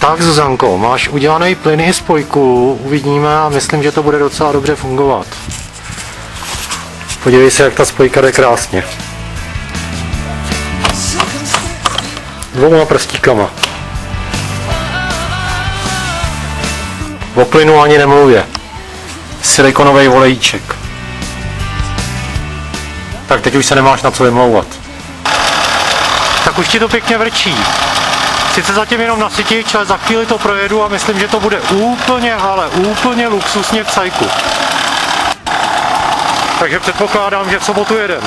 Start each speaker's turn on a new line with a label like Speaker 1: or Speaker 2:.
Speaker 1: Tak Zuzanko, máš udělaný plyn i spojku, uvidíme a myslím, že to bude docela dobře fungovat. Podívej se, jak ta spojka jde krásně. Dvouma prstíkama. O plynu ani nemluvě. Silikonový olejíček. Tak teď už se nemáš na co vymlouvat. Tak už ti to pěkně vrčí. Sice zatím jenom nasytič, ale za chvíli to projedu a myslím, že to bude úplně, ale úplně luxusně v cajku. Takže předpokládám, že v sobotu jedem.